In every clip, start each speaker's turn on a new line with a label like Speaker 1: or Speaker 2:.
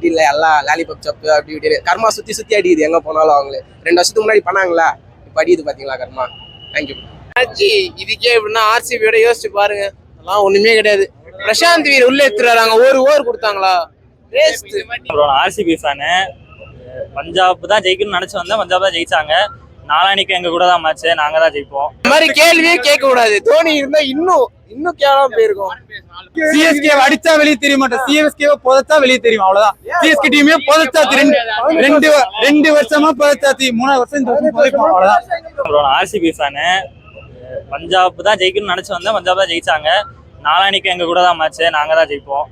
Speaker 1: இல்ல எல்லாம் லாலிபாப் சப்பு அப்படி இப்படி கர்மா சுத்தி அடிக்குது எங்க போனாலும் அவங்களே 2 வருஷத்துக்கு முன்னாடி பண்ணாங்களா இப்ப அடிக்குது பாத்தீங்களா கர்மா. தேங்க்யூ.
Speaker 2: இதுக்கே எப்படின்னா ஆர்சிபியோட யோசிச்சு பாருங்க, அதெல்லாம் ஒண்ணுமே கிடையாது. பிரசாந்த் வீர் உள்ள எடுத்துறாங்க, ஒரு ஓவர் கொடுத்தாங்களா?
Speaker 3: ஆர்சிபி ஃபேனு, பஞ்சாப் தான் ஜெயிக்கணும்னு நினைச்சு வந்தேன், பஞ்சாப் தான் ஜெயிச்சாங்க. நாளானிக்கு எங்க கூட தான் மேட்ச், நாங்க தான் ஜெயிப்போம்.
Speaker 2: இந்த மாதிரி கேள்வியே கேட்க கூடாது. தோனி இருந்தா இன்னும் கேவலமா போயிருக்கும்.
Speaker 4: சிஎஸ்கே அடிச்சா வெளியே தெரிய மாட்டேன், சிஎஸ்கே புதைச்சா வெளியே தெரியும், அவ்வளவுதான். சிஎஸ்கே டீமே புதைச்சாச்சு, ரெண்டு வருஷமா புதைச்சாச்சு, 3 வருஷம் இந்த வருஷம் புதைப்போம், அவ்வளவுதான்.
Speaker 3: ஆர்சிபி ஃபேனு, பஞ்சாப் தான் ஜெயிக்கணும்னு நினைச்சு வந்தேன், பஞ்சாப் தான் ஜெயிச்சாங்க. நாளானிக்கு எங்க கூட தான் மேட்ச், நாங்க தான் ஜெயிப்போம்.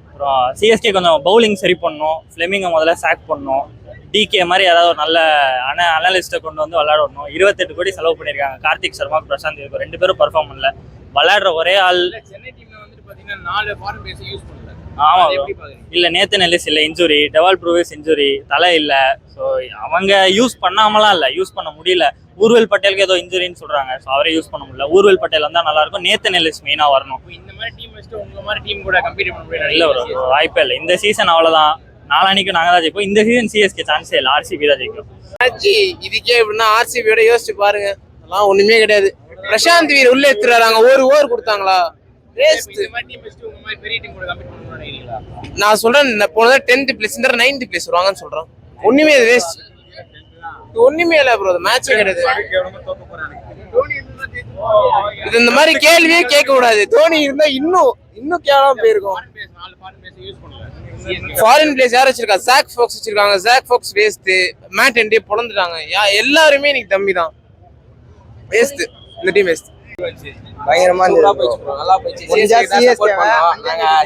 Speaker 3: அப்புறம் சிஎஸ்கே கொஞ்சம் பவுலிங் சரி பண்ணணும், ஃபிளெமிங்கை முதல்ல சாக் பண்ணணும், டிகே மாதிரி ஏதாவது ஒரு நல்ல அனலிஸ்ட்டை கொண்டு வந்து விளையாடணும். 28 கோடி செலவு பண்ணியிருக்காங்க கார்த்திக் சர்மா, பிரசாந்த் இருக்கும், 2 பேரும் பர்ஃபார்ம் பண்ணல. விளையாடுற ஒரே ஆள்
Speaker 2: சென்னை டீம்ல வந்துட்டு பாத்தீங்கன்னா 4 ஃபாரின் பிளேயர்ஸ் யூஸ் பண்ணல.
Speaker 3: ஆமா இல்ல, நேத்தன் எல்லிஸ் இல்ல, இன்ஜுரி. டெவால் ப்ரூவிஸ் இன்ஜுரி, தலை இல்ல. ஸோ அவங்க யூஸ் பண்ணாமலாம் இல்ல, யூஸ் பண்ண முடியல. ஊர்வெல் பட்டேலுக்கு ஏதோ இன்ஜுரின்னு சொல்றாங்க, ஸோ அவரே யூஸ் பண்ண முடியல. ஊர்வெல் பட்டேல் வந்தா நல்லா இருக்கும், நேத்தன் எல்லிஸ் மெயினா வரணும்.
Speaker 2: இந்த மாதிரி டீம் வச்சுட்டு உங்க மாதிரி டீம் கூட கம்பீட் பண்ண முடியல.
Speaker 3: இல்ல ஒரு வாய்ப்பே இல்லை. இந்த சீசன் அவ்வளவுதான், நாளானிக்கு நாங்க தான் ஜெயிப்போம். இந்த சீசன் சிஎஸ்கே சான்ஸே இல்லை, ஆர்சிபி தான் ஜெயிக்கும்.
Speaker 2: இதுக்கே எப்படின்னா ஆர்சிபியோட யோசிச்சு பாருங்க, அதெல்லாம் ஒண்ணுமே கிடையாது. பிரசாந்த் வீர் உள்ள எடுத்துறாங்க, ஒரு ஓவர் கொடுத்தாங்களா? நான் சொல்றேன், போனதா 10th பிளேஸ், இந்த 9th பிளேஸ் வருவாங்கன்னு சொல்றேன். ஒண்ணுமே வேஸ்ட், ஒண்ணுமே இல்ல ப்ரோ, மேட்சே கிடையாது. இது இந்த மாதிரி கேள்வியே கேட்க கூடாது. தோனி இருந்தா இன்னும் கேவலமா போயிருக்கும். ஃபாரின் பிளேஸ் யார் வச்சிருக்கா? ஜாக் ஃபாக்ஸ் வச்சிருக்காங்க, ஜாக் ஃபாக்ஸ் வேஸ்ட். மேட் எண்டே பொழந்துட்டாங்க, எல்லாருமே இன்னைக்கு தம்பி தான் வேஸ்ட். இந்த டீம் வேஸ்ட்.
Speaker 1: பயங்கரமா நல்லா போயிடுச்சு.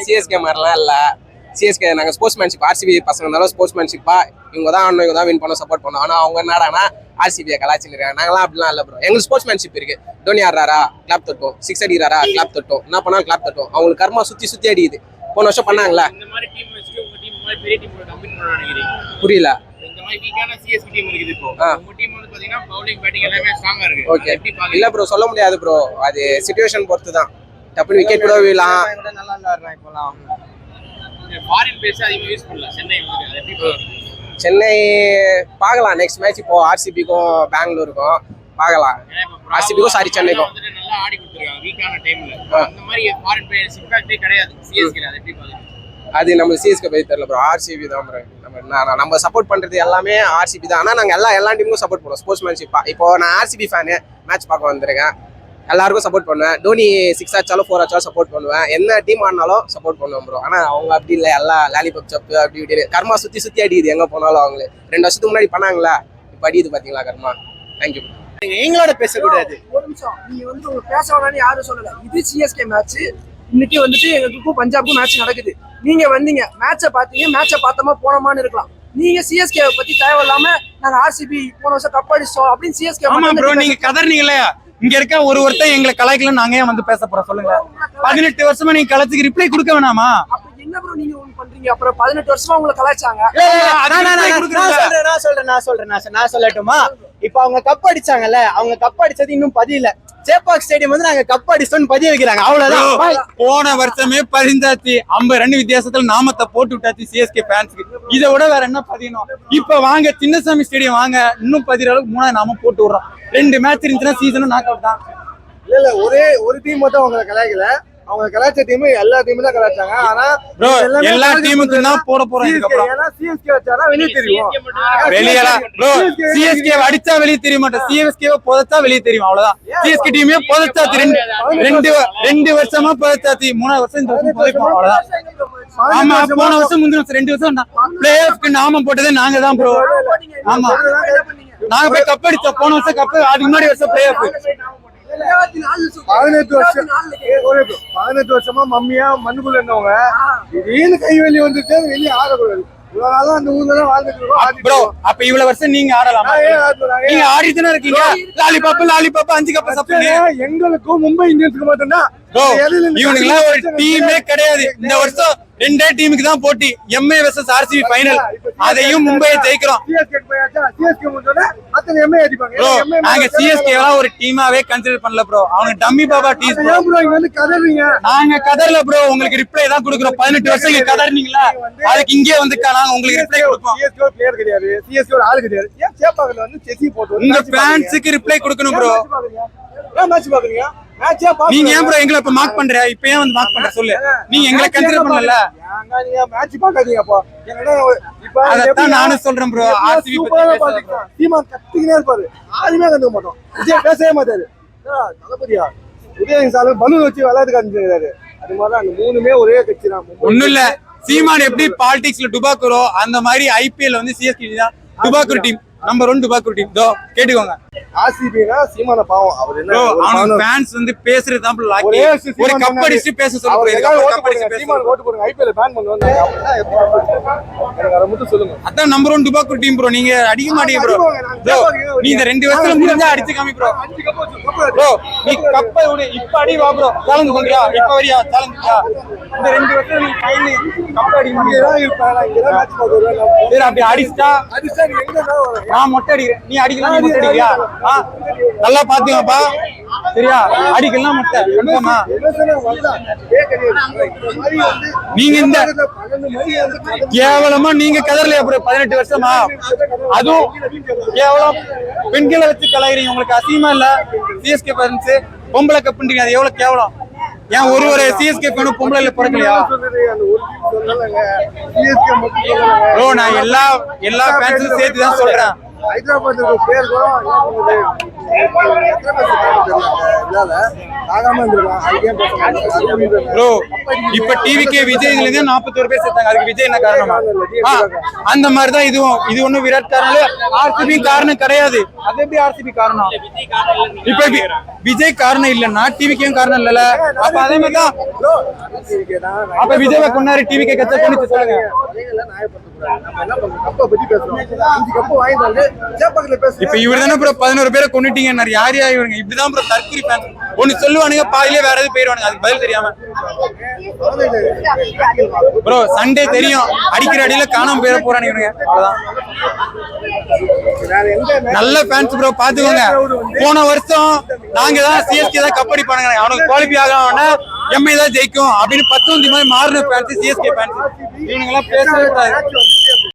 Speaker 1: சிஎஸ்கே மாதிரிலாம் இல்ல. சிஎஸ்கே நாங்க ஸ்போர்ட்ஸ்மேன்ஷிப், ஆர்சிபி பசங்க இருந்தாலும் ஸ்போர்ட்ஸ்மேன்ஷிப்பா இவங்க தான் ஆடணும், இவங்க தான் வின் பண்ண சப்போர்ட் பண்ணோம். ஆனா அவங்க என்னடானா ஆர்சிபியை கலாச்சின்னு இருக்காங்க. நாங்களாம் அப்படிலாம் இல்ல ப்ரோ, எங்களுக்கு ஸ்போர்ட்ஸ்மேன்ஷிப் இருக்கு. தோனி ஆடுறாரா கிளாப் தட்டும், 6 அடிக்கிறாரா கிளாப் தட்டும், என்ன பண்ணா கிளாப் தட்டும். அவங்களுக்கு கர்மா சுத்தி அடிக்குது. போன வருஷம் பண்ணாங்களா? புரியல. இல்ல ப்ரோ, சொல்ல முடியாது ப்ரோ, அது சிச்சுவேஷன் பொறுத்து தான். டப்புனு விக்கெட் கூட விழலாம். சென்னை பார்க்கலாம் நெக்ஸ்ட் மேட்ச். இப்போ ஆர்சிபிக்கும் பெங்களூருக்கும் பார்க்கலாம். ஆர்சிபிக்கும் சாரி சென்னைக்கும் அது நம்ம சிஎஸ்கே போய் தெரியல ப்ரோ. ஆர்சிபி தான் ப்ரோ. நம்ம சப்போர்ட் பண்றது எல்லாமே ஆர்சிபி தான். ஆனா நாங்க எல்லா டீமுக்கும் சப்போர்ட் பண்ணுவோம், ஸ்போர்ட்ஸ்மேன்ஷிப்பா. இப்போ நான் ஆர்சிபி ஃபேனு, மேட்ச் பார்க்க வந்திருக்கேன். எல்லாருக்கும் சப்போர்ட் பண்ணுவேன். டோனி 6 ஆச்சாலும் 4 ஆச்சாலும் சப்போர்ட் பண்ணுவேன். என்ன டீம் ஆடினாலும் சப்போர்ட் பண்ணுவேன் ப்ரோ. ஆனா அவங்க அப்படி இல்லை, எல்லாம் லாலிபாப் சப்பு அப்படி இப்படி கர்மா சுத்தி அடிக்குது எங்க போனாலும் அவங்களே. 2 வருஷத்துக்கு முன்னாடி பண்ணாங்களா இப்ப அடிக்குது பாத்தீங்களா கர்மா. தேங்க்யூ.
Speaker 2: எங்களோட பேசக்கூடாது.
Speaker 5: ஒரு நிமிஷம், நீங்க வந்து உங்களுக்கு பேச வேணாம்னு யாரும் சொல்லல. இது சிஎஸ்கே மேட்ச். இன்னைக்கு வந்துட்டு எங்களுக்கும் பஞ்சாபுக்கும் மேட்ச் நடக்குது. நீங்க வந்தீங்க, மேட்சை பாத்தீங்க, மேட்சை பார்த்தோமா போனோமான்னு இருக்கலாம். நீங்க சிஎஸ்கே பத்தி தேவையில்லாம நாங்க ஆர்சிபி போன வருஷம் கப் அடிச்சோம் அப்படின்னு சிஎஸ்கே.
Speaker 4: ஆமா ப்ரோ, நீங்க கதர்னீங்களே, இங்க இருக்க ஒருத்தர் எங்களை கலாய்க்கல, நாங்க ஏன் வந்து பேச போறோம் சொல்லுங்க? 18 வருஷமா நீங்க கலாய்ச்சிக்கு ரிப்ளை கொடுக்க வேணாமா?
Speaker 5: என்ன ப்ரோ நீங்க ஒண்ணு பண்றீங்க? அப்புறம் 18 வருஷமா உங்களை கலாய்ச்சாங்க.
Speaker 6: நான் சொல்லட்டுமா? இப்ப அவங்க கப் அடிச்சாங்கல்ல, அவங்க கப் அடிச்சது இன்னும் பதியல. சேப்பாக் ஸ்டேடியம் வந்து நாங்க கப் அடிச்சோம்னு பதிய வைக்கிறாங்க, அவ்வளவுதான்.
Speaker 4: போன வருஷமே பதிந்தாச்சு, 50 ரன் வித்தியாசத்துல நாமத்தை போட்டு விட்டாச்சு சிஎஸ்கே ஃபேன்ஸ்க்கு. இதை விட வேற என்ன பதியணும்? இப்ப வாங்க சின்னசாமி ஸ்டேடியம் வாங்க, இன்னும் 10 அளவுக்கு 3 நாம போட்டு விடுறோம். 2 மேட்ச் இருந்துச்சுன்னா சீசனும் நாக் அவுட் தான்.
Speaker 6: இல்ல ஒரு டீம் மட்டும் அவங்க கலாய்க்கல, அவங்க கலாய்ச்ச டீம் எல்லா டீமும் தான் கலாய்ச்சாங்க. ஆனா
Speaker 4: எல்லா டீமுக்கும் தான் போட போறோம்.
Speaker 6: சிஎஸ்கே வச்சாதான் வெளியே தெரியும்.
Speaker 4: வெளியெல்லாம் ப்ரோ, சிஎஸ்கே அடிச்சா வெளியே தெரிய மாட்டேன், சிஎஸ்கே புதைச்சா வெளியே தெரியும், அவ்வளவுதான். சிஎஸ்கே டீமே புதைச்சாச்சு, 2 வருஷமா புதைச்சாச்சு, 3 வருஷம் இந்த வருஷம் புதைப்போம், அவ்வளவுதான். ஆமா, போன வருஷம் முந்தின வருஷம் 2 வருஷம் பிளே ஆஃப்க்கு நாம போட்டதே நாங்க தான் ப்ரோ. ஆமா, நாங்க போய் கப் அடிச்சோம். போன வருஷம் கப், அதுக்கு முன்னாடி வருஷம் பிளே ஆஃப்.
Speaker 6: 18 வருஷமா மம்மியா மண்ணுக்குள்ள இருந்தவங்க திடீர்னு கை வெளியே வந்துட்டு வெளியே ஆடக்கூடாது. அந்த ஊர்ல வாழ்ந்துட்டு.
Speaker 4: அப்ப இவ்வளவு வருஷம் நீங்க ஆடலாமா? நீங்க ஆடிட்டுதானே இருக்கீங்க. லாலிபாப் 5 கப் சாப்பிட்டீங்க.
Speaker 6: எங்களுக்கும் மும்பை இந்தியன்ஸுக்கு மட்டும்தான்
Speaker 4: ப்ரோ இவனுக்கு எல்லாம் ஒரு டீமே கிடையாது. இந்த வருஷம் 2 டீமுக்கு தான் போட்டி, எம்ஏ வெர்சஸ் ஆர்சிபி ஃபைனல். அதையும் மும்பையை ஜெயிக்கிறோம் ப்ரோ. நாங்க சிஎஸ்கே ஒரு டீமாவே கன்சிடர் பண்ணல ப்ரோ. அவனுக்கு டம்மி பாபா டீம். நாங்க கதர்ல ப்ரோ, உங்களுக்கு ரிப்ளை தான் கொடுக்குறோம். 18 வருஷம் கதர்னீங்களா, அதுக்கு இங்கே வந்து நாங்க உங்களுக்கு ரிப்ளை கொடுப்போம். உங்க ஃபேன்ஸுக்கு ரிப்ளை கொடுக்கணும் ப்ரோ. நீங்க ஏன் ப்ரோ எங்களை இப்ப மார்க் பண்ற? இப்ப ஏன் வந்து மார்க் பண்ற சொல்லு. நீங்க எங்களை கன்சிடர் பண்ணல. அதான் நானும் சொல்றேன் ப்ரோ. ஆர்சிபி
Speaker 6: கத்திக்கினே இருப்பாரு, யாருமே கண்டுக்க மாட்டோம். விஜய் பேசவே மாட்டாரு. தளபதியா உதயநிதி சாலும் பலூன் வச்சு விளையாட்டு காமிச்சிருக்காரு. அது மாதிரிதான் அந்த 3மே ஒரே கட்சி தான்.
Speaker 4: ஒண்ணும் இல்ல, சீமான் எப்படி பாலிடிக்ஸ்ல டுபாக்குரோ அந்த மாதிரி ஐபிஎல் வந்து சிஎஸ்கே தான் டுபாக்குர் டீம். நம்பர் 1 டுபாக்குர் டீம். தோ கேட்டுக்கோங்க.
Speaker 6: ஆர்சிபினா சீமான பாவம். அவர் என்ன
Speaker 4: அவன் ஃபேன்ஸ் வந்து பேசுறது தான் லாக்கி. ஒரு கப் அடிச்சு பேச சொல்லுங்க.
Speaker 6: சீமான் ஓட்டு போடுங்க, ஐபிஎல் பேன் பண்ணுவாங்க. எனக்கு அத மட்டும் சொல்லுங்க.
Speaker 4: அதான் நம்பர் 1 டுபாக்குர் டீம் ப்ரோ. நீங்க அடிக்க மாட்டீங்க ப்ரோ. நீ இந்த 2 வருஷத்துல முடிஞ்சா அடிச்சு காமி ப்ரோ. ப்ரோ நீ கப்பை விடு, இப்ப அடி வா ப்ரோ. சேலஞ்ச் பண்றியா? இப்ப வரியா சேலஞ்ச்? இந்த 2 வருஷத்துல நீ ஃபைனல் கப் அடிக்க மாட்டீங்க. சரி அப்படி அடிச்சா
Speaker 6: நீ எங்க வர?
Speaker 4: நான் மொட்டை அடிக்கிறேன், நீ அடிக்கலாம். நீ மொட்டை அடிக்கியா? நல்லா பாத்துக்கப்பா சரியா? அடிக்கலாம் மொட்டை கன்ஃபார்மா? நீங்க இந்த கேவலமா நீங்க கதறலையா ப்ரோ 18 வருஷமா? அதுவும் கேவலம் பெண்களை வச்சு கலாயிறீங்க. உங்களுக்கு அசிங்கமா இல்ல? சிஎஸ்கே பேரன்ஸ் பொம்பளை கப்புன்றீங்க, அது எவ்வளவு கேவலம். ஏன் ஒரு சிஎஸ்கே பேனும் பொம்பளை இல்ல பிறக்கலையா ப்ரோ? நான் எல்லா ஃபேன்ஸும் சேர்த்து தான் சொல்றேன்.
Speaker 6: ஹைதராபாத் பேர்
Speaker 4: ப்ரோ இப்ப டிவிக்கே விஜய்ல இருந்து 41 பேர் சேர்த்தாங்க. அதுக்கு விஜய் என்ன காரணமா? அந்த மாதிரிதான் இதுவும். இது ஒண்ணும் விராட் காரணம், ஆர்சிபி காரணம் கிடையாது. அது எப்படி ஆர்சிபி காரணம்? இப்ப விஜய் காரணம் இல்லன்னா டிவிக்கேயும் காரணம் இல்லல. அப்ப அதே மாதிரிதான் அப்ப விஜய் கொண்டாரு டிவிக்கே கச்ச கொண்டு சொல்லுங்க. இப்ப இவரு தானே ப்ரோ 11 பேரை கொண்டுட்டீங்க. யார் யார் இவங்க? இப்படிதான் ப்ரோ தற்கொலை ஃபேன். ஒண்ணு சொல்லுவானுங்க, பாதியிலே வேற எதுவும் போயிடுவானுங்க. அதுக்கு பதில் தெரியாம ப்ரோ சண்டே தெரியும் அடிக்கிற அடியில காணாம போயிட போறானுங்க இவனுங்க. அவ்வளவுதான். நல்ல ஃபேன்ஸ் ப்ரோ, பாத்துக்கோங்க. போன வருஷம் நாங்க தான் சிஎஸ்கே தான் கப் அடிப்பானுங்க, அவனுக்கு குவாலிஃபை ஆகணும்னா எம்ஐ தான் ஜெயிக்கும் அப்படின்னு 10 மாதிரி மாறின ஃபேன்ஸ் சிஎஸ்கே ஃபேன்ஸ். இவனுங்க எல்லாம் பேசவே கூடாது.